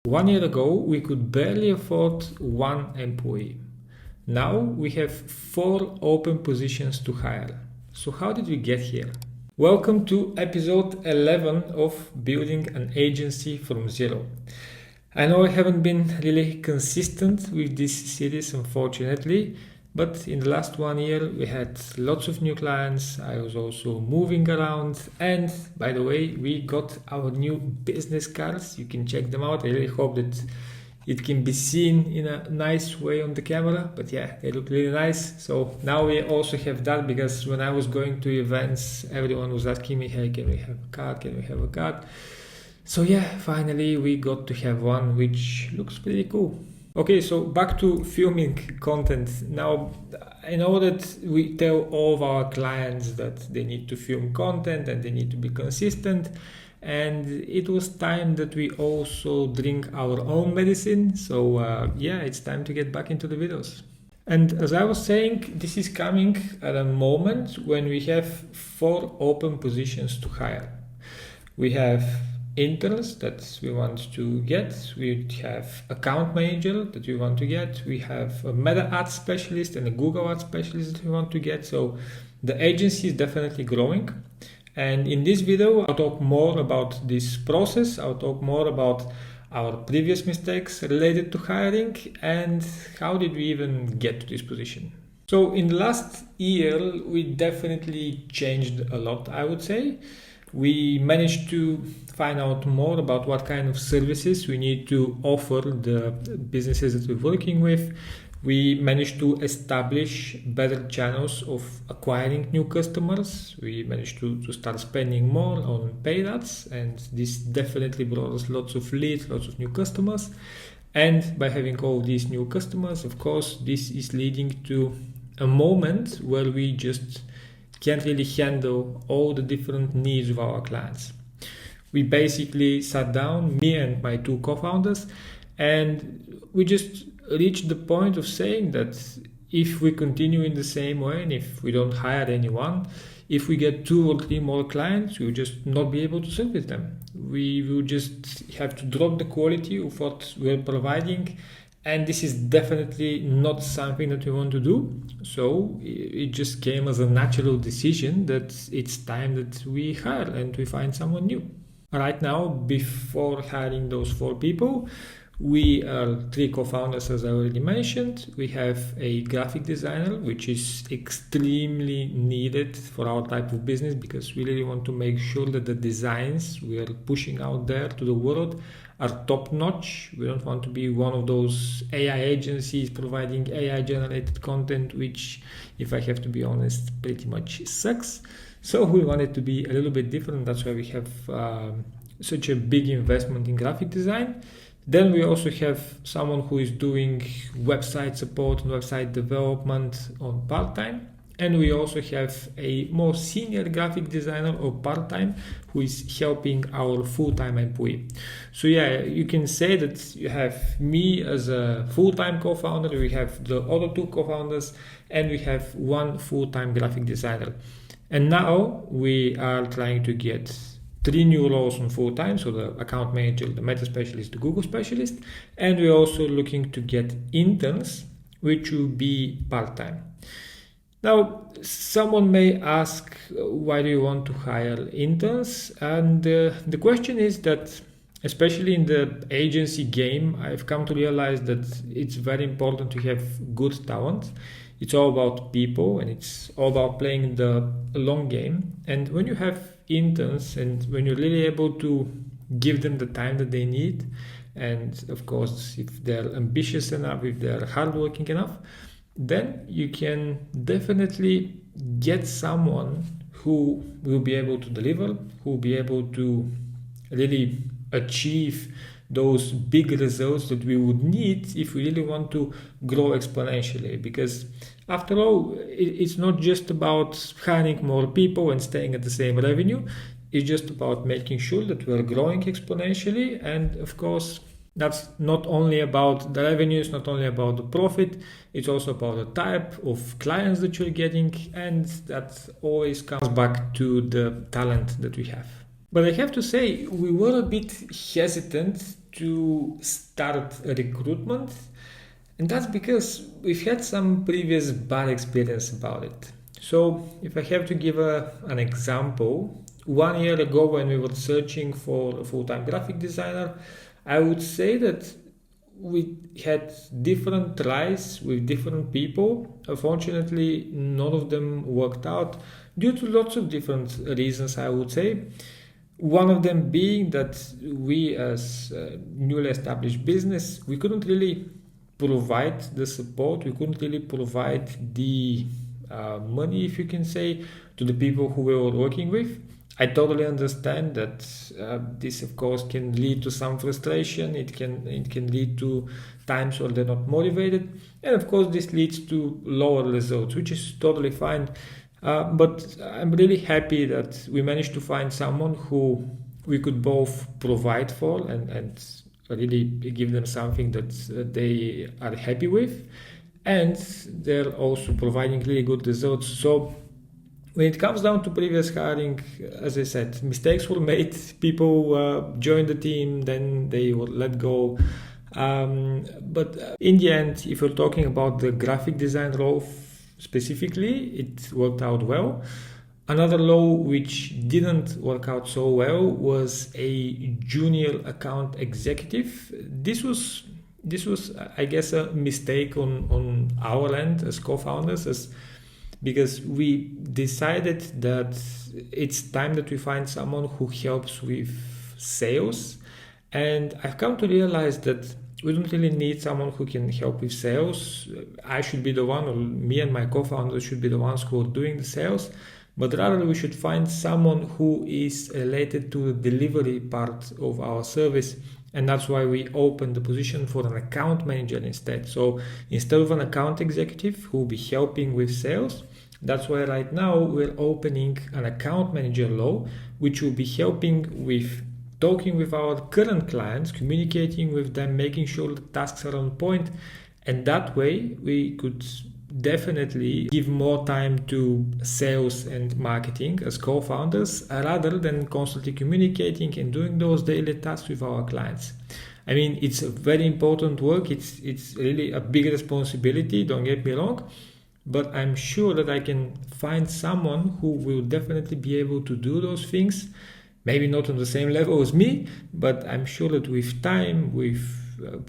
1 year ago, we could barely afford one employee. Now we have 4 open positions to hire. So how did we get here? Welcome to episode 11 of Building an Agency from Zero. I know I haven't been really consistent with this series, unfortunately, but in the last 1 year we had lots of new clients. I was also moving around, and by the way, we got our new business cards. You can check them out. I really hope that it can be seen in a nice way on the camera, but yeah, they look really nice. So now we also have that, because when I was going to events, everyone was asking me, hey, can we have a card? Can we have a card? So yeah, finally we got to have one, which looks pretty cool. Okay, so back to filming content. Now, I know that we tell all of our clients that they need to film content and they need to be consistent. And it was time that we also drink our own medicine. So yeah, it's time to get back into the videos. And as I was saying, this is coming at a moment when we have 4 open positions to hire. We have interns that we want to get, we have account manager that we want to get, we have a Meta Ads specialist and a Google Ads specialist that we want to get. So the agency is definitely growing. And in this video, I'll talk more about this process. I'll talk more about our previous mistakes related to hiring and how did we even get to this position. So in the last year, we definitely changed a lot, I would say. We managed to find out more about what kind of services we need to offer the businesses that we're working with. We managed to establish better channels of acquiring new customers. We managed to start spending more on paid ads, and this definitely brought us lots of leads, lots of new customers. And by having all these new customers, of course, this is leading to a moment where we just can't really handle all the different needs of our clients. We basically sat down, me and my 2 co-founders, and we just reached the point of saying that if we continue in the same way and if we don't hire anyone, if we get 2 or 3 more clients, we'll just not be able to service them. We will just have to drop the quality of what we're providing. And this is definitely not something that we want to do. So it just came as a natural decision that it's time that we hire and we find someone new. Right now, before hiring those 4 people, we are 3 co-founders, as I already mentioned. We have a graphic designer, which is extremely needed for our type of business, because we really want to make sure that the designs we are pushing out there to the world are top-notch. We don't want to be one of those AI agencies providing AI-generated content, which, if I have to be honest, pretty much sucks. So we want it to be a little bit different. That's why we have such a big investment in graphic design. Then we also have someone who is doing website support and website development on part-time. And we also have a more senior graphic designer or part-time who is helping our full-time employee. So yeah, you can say that you have me as a full-time co-founder, we have the other 2 co-founders, and we have 1 full-time graphic designer. And now we are trying to get 3 new roles on full-time, so the account manager, the Meta specialist, the Google specialist, and we're also looking to get interns, which will be part-time. Now, someone may ask, why do you want to hire interns? And the question is that, especially in the agency game, I've come to realize that it's very important to have good talent. It's all about people, and it's all about playing the long game. And when you have interns and when you're really able to give them the time that they need, and of course, if they're ambitious enough, if they're hardworking enough, then you can definitely get someone who will be able to deliver, who will be able to really achieve those big results that we would need if we really want to grow exponentially. Because after all, it's not just about hiring more people and staying at the same revenue. It's just about making sure that we're growing exponentially. And of course, that's not only about the revenue, it's not only about the profit, it's also about the type of clients that you're getting, and that always comes back to the talent that we have. But I have to say, we were a bit hesitant to start a recruitment, and that's because we've had some previous bad experience about it. So if I have to give an example, 1 year ago when we were searching for a full-time graphic designer, I would say that we had different tries with different people. Unfortunately, none of them worked out due to lots of different reasons, I would say. One of them being that we, as a newly established business, we couldn't really provide the support, we couldn't really provide the money, if you can say, to the people who we were working with. I totally understand that this, of course, can lead to some frustration. It can lead to times where they're not motivated, and of course, this leads to lower results, which is totally fine. But I'm really happy that we managed to find someone who we could both provide for and really give them something that they are happy with, and they're also providing really good results. So when it comes down to previous hiring, as I said, mistakes were made. People joined the team, then they were let go. But in the end, if you're talking about the graphic design role specifically, it worked out well. Another role which didn't work out so well was a junior account executive. This was, I guess, a mistake on our end as co-founders, because we decided that it's time that we find someone who helps with sales. And I've come to realize that we don't really need someone who can help with sales. I should be the one, or me and my co-founders should be the ones who are doing the sales. But rather we should find someone who is related to the delivery part of our service. And that's why we opened the position for an account manager instead. So instead of an account executive who will be helping with sales, that's why right now we're opening an account manager role, which will be helping with talking with our current clients, communicating with them, making sure the tasks are on point. And that way we could definitely give more time to sales and marketing as co-founders, rather than constantly communicating and doing those daily tasks with our clients. I mean, it's a very important work. It's really a big responsibility, don't get me wrong, but I'm sure that I can find someone who will definitely be able to do those things. Maybe not on the same level as me, but I'm sure that with time, with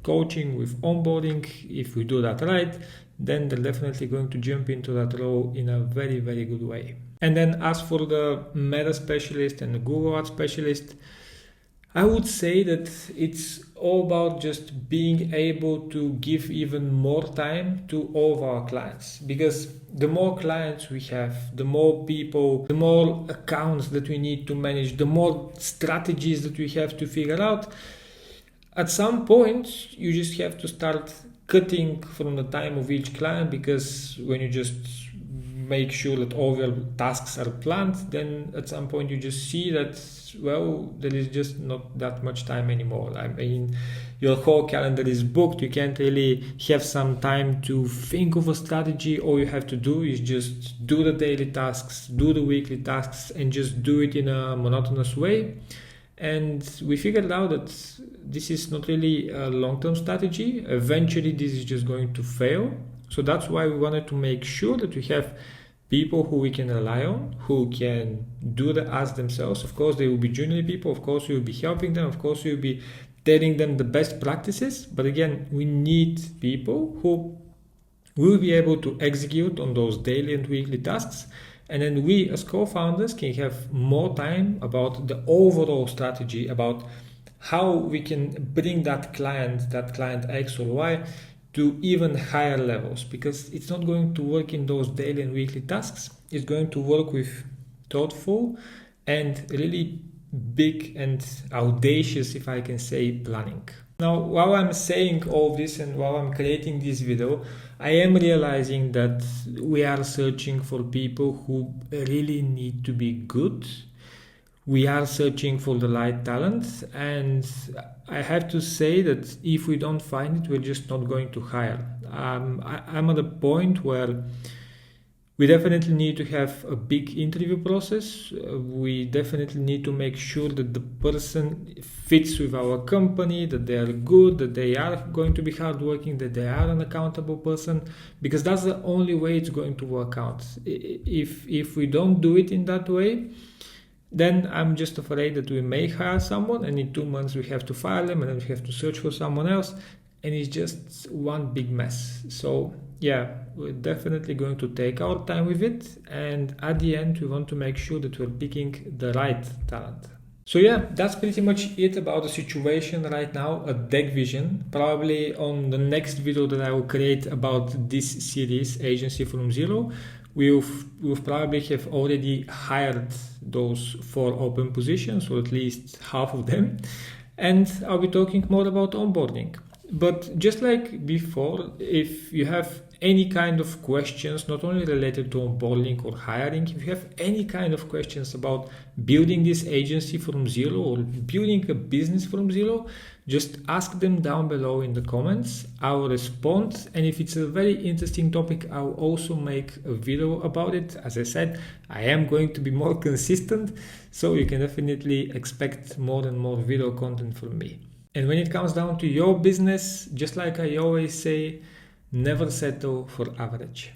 coaching, with onboarding, if we do that right, then they're definitely going to jump into that role in a very, very good way. And then as for the Meta specialist and the Google Ads specialist, I would say that it's all about just being able to give even more time to all of our clients, because the more clients we have, the more people, the more accounts that we need to manage, the more strategies that we have to figure out. At some point, you just have to start cutting from the time of each client, because when you just make sure that all your tasks are planned, then at some point you just see that, well, there is just not that much time anymore. I mean, your whole calendar is booked. You can't really have some time to think of a strategy. All you have to do is just do the daily tasks, do the weekly tasks, and just do it in a monotonous way. And we figured out that this is not really a long-term strategy. Eventually, this is just going to fail. So that's why we wanted to make sure that we have people who we can rely on, who can do the ads themselves. Of course, they will be junior people. Of course, we will be helping them. Of course, we will be telling them the best practices. But again, we need people who will be able to execute on those daily and weekly tasks. And then we as co-founders can have more time about the overall strategy, about how we can bring that client X or Y, to even higher levels, because it's not going to work in those daily and weekly tasks. It's going to work with thoughtful and really big and audacious, if I can say, planning. Now, while I'm saying all this and while I'm creating this video, I am realizing that we are searching for people who really need to be good. We are searching for the right talent, and I have to say that if we don't find it, we're just not going to hire. I'm at a point where We definitely need to have a big interview process. We definitely need to make sure that the person fits with our company, that they are good, that they are going to be hardworking, that they are an accountable person, because that's the only way it's going to work out. If we don't do it in that way, then I'm just afraid that we may hire someone and in 2 months we have to fire them and then we have to search for someone else, and it's just one big mess. So yeah, we're definitely going to take our time with it, and at the end we want to make sure that we're picking the right talent. So yeah, that's pretty much it about the situation right now at DeckVision. Probably on the next video that I will create about this series, Agency from Zero, we'll probably have already hired those 4 open positions, or at least half of them, and I'll be talking more about onboarding. But just like before, if you have any kind of questions, not only related to onboarding or hiring, if you have any kind of questions about building this agency from zero or building a business from zero, just ask them down below in the comments. I will respond, and if it's a very interesting topic, I will also make a video about it. As I said, I am going to be more consistent, so you can definitely expect more and more video content from me. And when it comes down to your business, just like I always say, never settle for average.